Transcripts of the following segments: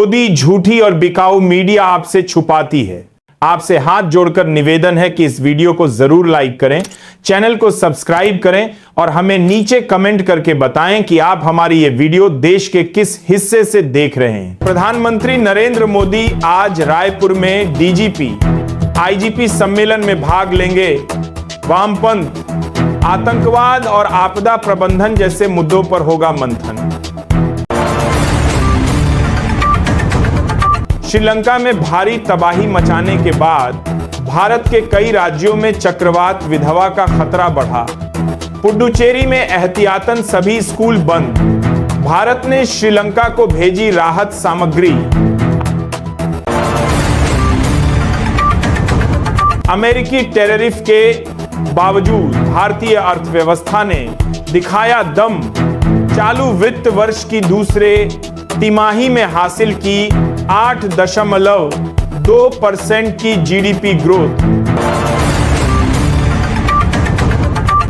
मोदी झूठी और बिकाऊ मीडिया आपसे छुपाती है। आपसे हाथ जोड़कर निवेदन है कि इस वीडियो को जरूर लाइक करें, चैनल को सब्सक्राइब करें और हमें नीचे कमेंट करके बताएं कि आप हमारी ये वीडियो देश के किस हिस्से से देख रहे हैं। प्रधानमंत्री नरेंद्र मोदी आज रायपुर में डीजीपी आईजीपी सम्मेलन में भाग लेंगे। वामपंथ, आतंकवाद और आपदा प्रबंधन जैसे मुद्दों पर होगा मंथन। श्रीलंका में भारी तबाही मचाने के बाद भारत के कई राज्यों में चक्रवात विधवा का खतरा बढ़ा। पुडुचेरी में एहतियातन सभी स्कूल बंद। भारत ने श्रीलंका को भेजी राहत सामग्री। अमेरिकी टैरिफ के बावजूद भारतीय अर्थव्यवस्था ने दिखाया दम। चालू वित्त वर्ष की दूसरे तिमाही में हासिल की 8.2% की जीडीपी ग्रोथ।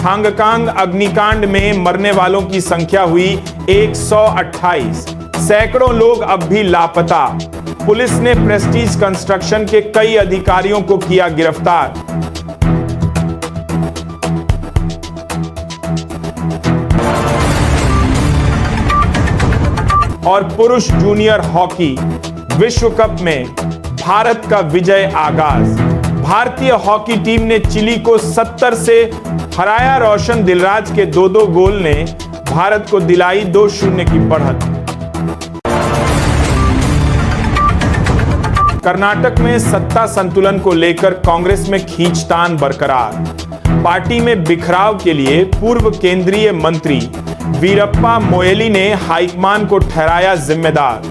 हांगकांग अग्निकांड में मरने वालों की संख्या हुई 128। सैकड़ों लोग अब भी लापता। पुलिस ने प्रेस्टीज कंस्ट्रक्शन के कई अधिकारियों को किया गिरफ्तार। और पुरुष जूनियर हॉकी विश्व कप में भारत का विजय आगाज। भारतीय हॉकी टीम ने चिली को 70 से हराया। रोशन दिलराज के 2-2 गोल ने भारत को दिलाई 2-0 की बढ़त। कर्नाटक में सत्ता संतुलन को लेकर कांग्रेस में खींचतान बरकरार। पार्टी में बिखराव के लिए पूर्व केंद्रीय मंत्री वीरप्पा मोइली ने हाईकमान को ठहराया जिम्मेदार।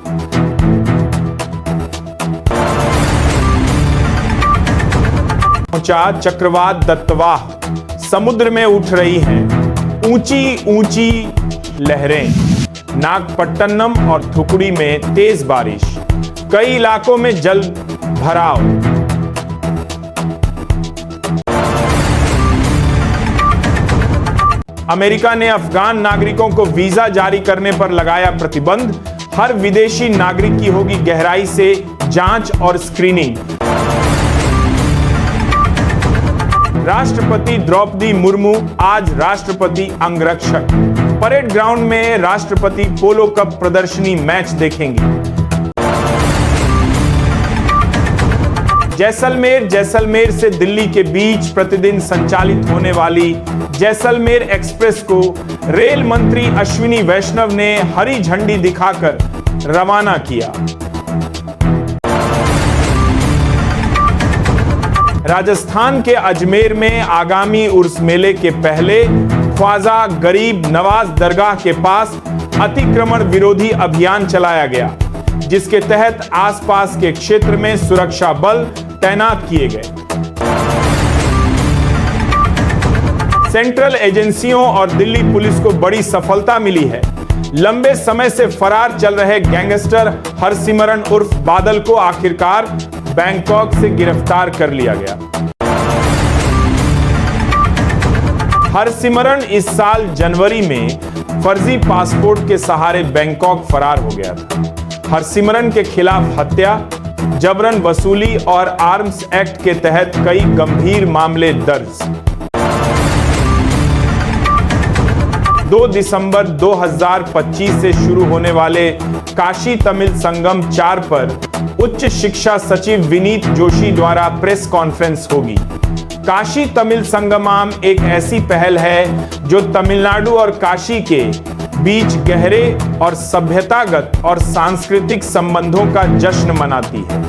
पहुंचा चक्रवात दत्तवाह। समुद्र में उठ रही हैं ऊंची ऊंची लहरें। नागपट्टनम और थुकुडी में तेज बारिश। कई इलाकों में जल भराव। अमेरिका ने अफगान नागरिकों को वीजा जारी करने पर लगाया प्रतिबंध। हर विदेशी नागरिक की होगी गहराई से जांच और स्क्रीनिंग। राष्ट्रपति द्रौपदी मुर्मू आज राष्ट्रपति अंगरक्षक। परेड ग्राउंड में राष्ट्रपति पोलो कप प्रदर्शनी मैच देखेंगे। जैसलमेर से दिल्ली के बीच प्रतिदिन संचालित होने वाली जैसलमेर एक्सप्रेस को रेल मंत्री अश्विनी वैष्णव ने हरी झंडी दिखाकर रवाना किया। राजस्थान के अजमेर में आगामी उर्स मेले के पहले ख्वाजा गरीब नवाज दरगाह के पास अतिक्रमण विरोधी अभियान चलाया गया, जिसके तहत आसपास के क्षेत्र में सुरक्षा बल तैनात किए गए। सेंट्रल एजेंसियों और दिल्ली पुलिस को बड़ी सफलता मिली है। लंबे समय से फरार चल रहे गैंगस्टर हरसिमरन उर्फ बादल को आखिरकार बैंकॉक से गिरफ्तार कर लिया गया। हरसिमरन इस साल जनवरी में फर्जी पासपोर्ट के सहारे बैंकॉक फरार हो गया था। हरसिमरन के खिलाफ हत्या, जबरन वसूली और आर्म्स एक्ट के तहत कई गंभीर मामले दर्ज। 2 दिसंबर 2025 से शुरू होने वाले काशी तमिल संगम 4 पर उच्च शिक्षा सचिव विनीत जोशी द्वारा प्रेस कॉन्फ्रेंस होगी। काशी तमिल संगमम एक ऐसी पहल है जो तमिलनाडु और काशी के बीच गहरे और सभ्यतागत और सांस्कृतिक संबंधों का जश्न मनाती है।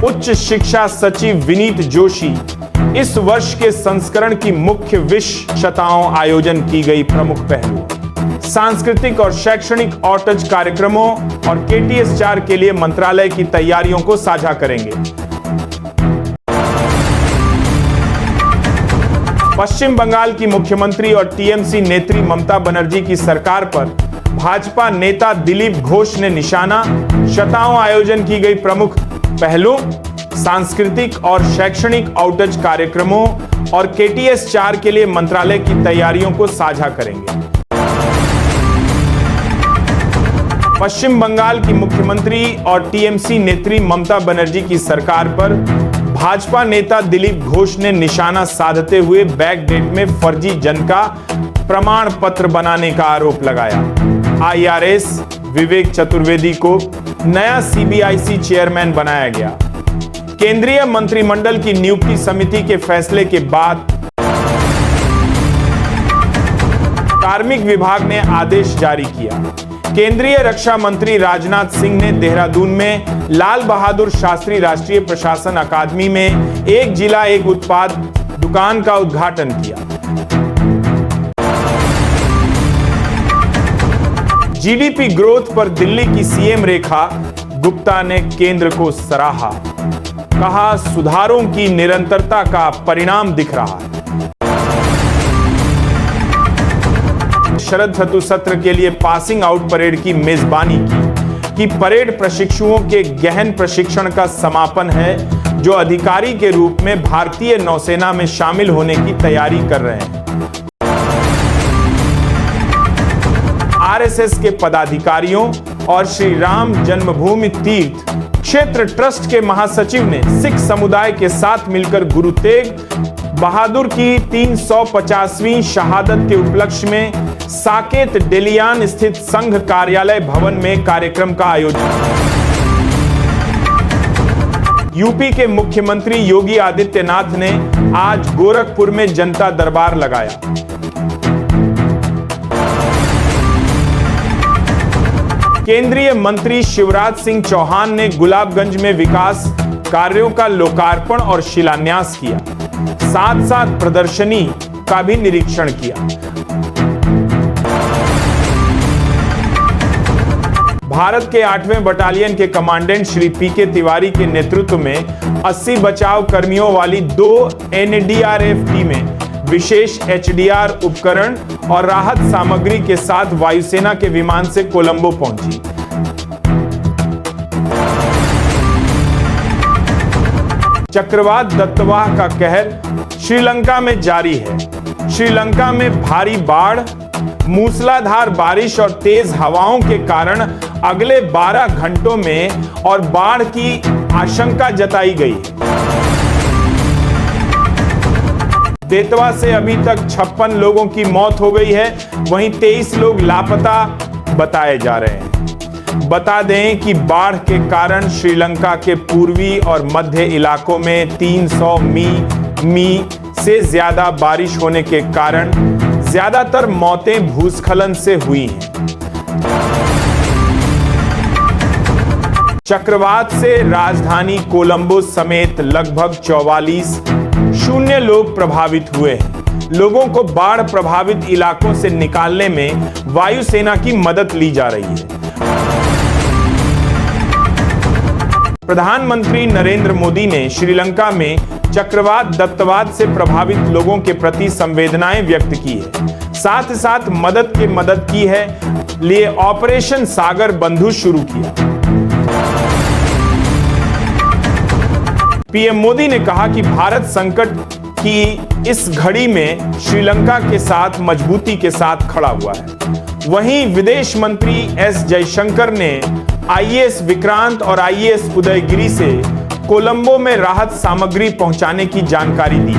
उच्च शिक्षा सचिव विनीत जोशी इस वर्ष के संस्करण की मुख्य विशेषताओं आयोजन की गई प्रमुख पहलू, सांस्कृतिक और शैक्षणिक आउटरीच कार्यक्रमों और KTS 4 के लिए मंत्रालय की तैयारियों को साझा करेंगे। पश्चिम बंगाल की मुख्यमंत्री और TMC नेत्री ममता बनर्जी की सरकार पर भाजपा नेता दिलीप घोष ने निशाना। शताओं आयोजन की गई प्रमुख पहलों, सांस्कृतिक और शैक्षणिक आउटरीच कार्यक्रमों और KTS 4 के लिए मंत्रालय की तैयारियों को साझा करेंगे। पश्चिम बंगाल की मुख्यमंत्री और टीएमसी नेत्री ममता बनर्जी की सरकार पर भाजपा नेता दिलीप घोष ने निशाना साधते हुए बैकडेट में फर्जी जन का प्रमाण पत्र बनाने का आरोप लगाया। आईआरएस विवेक चतुर्वेदी को नया सीबीआईसी चेयरमैन बनाया गया। केंद्रीय मंत्रिमंडल की नियुक्ति समिति के फैसले के बाद कार्मिक विभाग ने आदेश जारी किया। केंद्रीय रक्षा मंत्री राजनाथ सिंह ने देहरादून में लाल बहादुर शास्त्री राष्ट्रीय प्रशासन अकादमी में एक जिला एक उत्पाद दुकान का उद्घाटन किया। जीडीपी ग्रोथ पर दिल्ली की सीएम रेखा गुप्ता ने केंद्र को सराहा। कहा, सुधारों की निरंतरता का परिणाम दिख रहा है। शरद ऋतु सत्र के लिए पासिंग आउट परेड की मेजबानी की परेड प्रशिक्षुओं के गहन प्रशिक्षण का समापन है, जो अधिकारी के रूप में भारतीय नौसेना में शामिल होने की तैयारी कर रहे हैं। आरएसएस के पदाधिकारियों और श्री राम जन्मभूमि तीर्थ क्षेत्र ट्रस्ट के महासचिव ने सिख समुदाय के साथ मिलकर गुरु तेग बहादुर की 350वीं शहादत के उपलक्ष्य में साकेत डेलियान स्थित संघ कार्यालय भवन में कार्यक्रम का आयोजन। यूपी के मुख्यमंत्री योगी आदित्यनाथ ने आज गोरखपुर में जनता दरबार लगाया। केंद्रीय मंत्री शिवराज सिंह चौहान ने गुलाबगंज में विकास कार्यों का लोकार्पण और शिलान्यास किया। साथ साथ प्रदर्शनी का भी निरीक्षण किया। भारत के 8वें बटालियन के कमांडेंट श्री पीके तिवारी के नेतृत्व में 80 बचाव कर्मियों वाली 2 एनडीआरएफ टीमें विशेष एचडीआर उपकरण और राहत सामग्री के साथ वायुसेना के विमान से कोलंबो पहुंची। चक्रवात दत्तवाह का कहर श्रीलंका में जारी है। श्रीलंका में भारी बाढ़, मूसलाधार बारिश और तेज हवाओं के कारण अगले 12 घंटों में और बाढ़ की आशंका जताई गई। बेतवा से अभी तक 56 लोगों की मौत हो गई है, वहीं 23 लोग लापता बताए जा रहे हैं। बता दें कि बाढ़ के कारण श्रीलंका के पूर्वी और मध्य इलाकों में 300 मी से ज्यादा बारिश होने के कारण ज्यादातर मौतें भूस्खलन से हुई हैं। चक्रवात से राजधानी कोलंबो समेत लगभग 44 लोग प्रभावित हुए हैं। लोगों को बाढ़ प्रभावित इलाकों से निकालने में वायुसेना की मदद ली जा रही है। प्रधानमंत्री नरेंद्र मोदी ने श्रीलंका में चक्रवात दत्तवाद से प्रभावित लोगों के प्रति संवेदनाएं व्यक्त की है। साथ ही साथ मदद की है लिए ऑपरेशन सागर बंधु शुरू किया। पीएम मोदी ने कहा कि भारत संकट की इस घड़ी में श्रीलंका के साथ मजबूती के साथ खड़ा हुआ है। वहीं विदेश मंत्री एस जयशंकर ने आईएएस विक्रांत और आईएएस उदयगिरी से कोलंबो में राहत सामग्री पहुंचाने की जानकारी दी।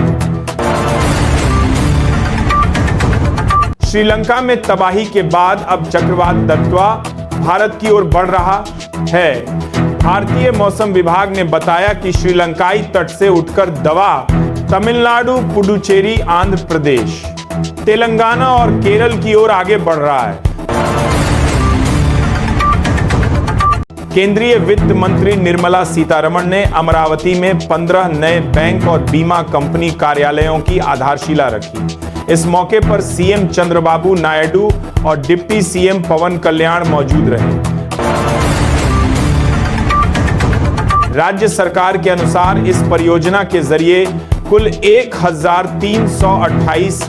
श्रीलंका में तबाही के बाद अब चक्रवात दत्तवा भारत की ओर बढ़ रहा है। भारतीय मौसम विभाग ने बताया कि श्रीलंकाई तट से उठकर दवा तमिलनाडु, पुडुचेरी, आंध्र प्रदेश, तेलंगाना और केरल की ओर आगे बढ़ रहा है। केंद्रीय वित्त मंत्री निर्मला सीतारमण ने अमरावती में 15 नए बैंक और बीमा कंपनी कार्यालयों की आधारशिला रखी। इस मौके पर सीएम चंद्रबाबू नायडू और डिप्टी सीएम पवन कल्याण मौजूद रहे। राज्य सरकार के अनुसार इस परियोजना के जरिए कुल 1328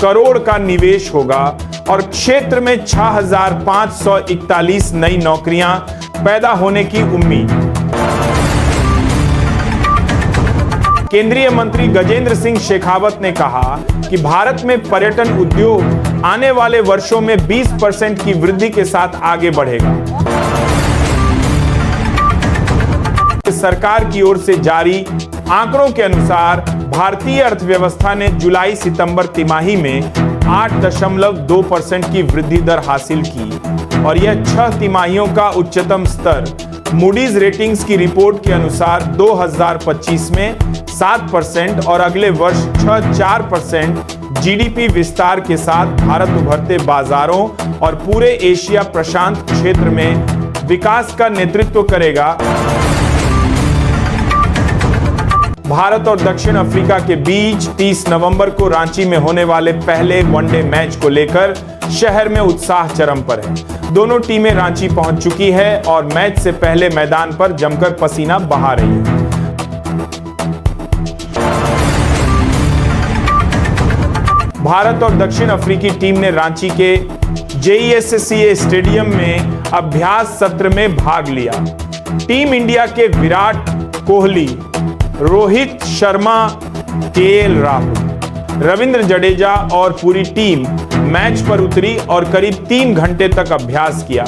करोड़ का निवेश होगा और क्षेत्र में 6541 नई नौकरियां पैदा होने की उम्मीद। केंद्रीय मंत्री गजेंद्र सिंह शेखावत ने कहा कि भारत में पर्यटन उद्योग आने वाले वर्षों में 20% की वृद्धि के साथ आगे बढ़ेगा। सरकार की ओर से जारी आंकड़ों के अनुसार भारतीय अर्थव्यवस्था ने जुलाई सितंबर तिमाही में 8.2% की वृद्धि दर हासिल की और यह 6 तिमाहियों का उच्चतम स्तर। मूडीज रेटिंग्स की रिपोर्ट के अनुसार 2025 में 7% और अगले वर्ष 4% जीडीपी विस्तार के साथ भारत उभरते बाजारों और पूरे एशिया प्रशांत क्षेत्र में विकास का नेतृत्व करेगा। भारत और दक्षिण अफ्रीका के बीच 30 नवंबर को रांची में होने वाले पहले वनडे मैच को लेकर शहर में उत्साह चरम पर है। दोनों टीमें रांची पहुंच चुकी है और मैच से पहले मैदान पर जमकर पसीना बहा रही है। भारत और दक्षिण अफ्रीकी टीम ने रांची के JESCA स्टेडियम में अभ्यास सत्र में भाग लिया। टीम इंडिया के विराट कोहली, रोहित शर्मा, KL राहुल, रविंद्र जडेजा और पूरी टीम मैच पर उतरी और करीब 3 घंटे तक अभ्यास किया।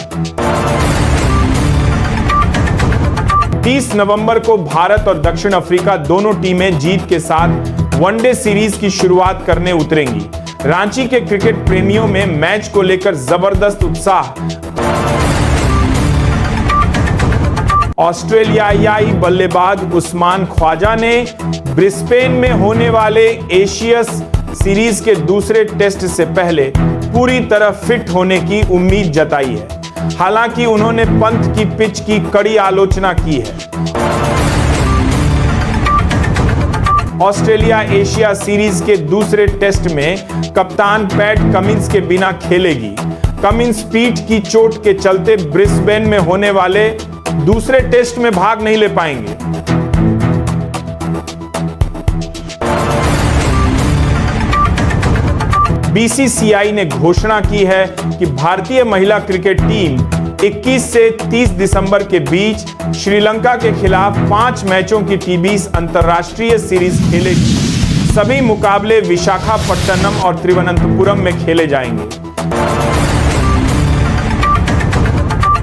30 नवंबर को भारत और दक्षिण अफ्रीका दोनों टीमें जीत के साथ वनडे सीरीज की शुरुआत करने उतरेंगी। रांची के क्रिकेट प्रेमियों में मैच को लेकर जबरदस्त उत्साह। ऑस्ट्रेलियाई बल्लेबाज उस्मान ख्वाजा ने ब्रिस्बेन में होने वाले एशियस सीरीज के दूसरे टेस्ट से पहले पूरी तरह फिट होने की उम्मीद जताई है। हालांकि उन्होंने पंत की पिच की कड़ी आलोचना की है। ऑस्ट्रेलिया एशिया सीरीज के दूसरे टेस्ट में कप्तान पैट कमिंस के बिना खेलेगी। कमिंस पीठ की चोट के चलते ब्रिस्बेन में होने वाले दूसरे टेस्ट में भाग नहीं ले पाएंगे। BCCI ने घोषणा की है कि भारतीय महिला क्रिकेट टीम 21 से 30 दिसंबर के बीच श्रीलंका के खिलाफ 5 मैचों की T20 अंतर्राष्ट्रीय सीरीज खेलेगी। सभी मुकाबले विशाखापट्टनम और तिरुवनंतपुरम में खेले जाएंगे।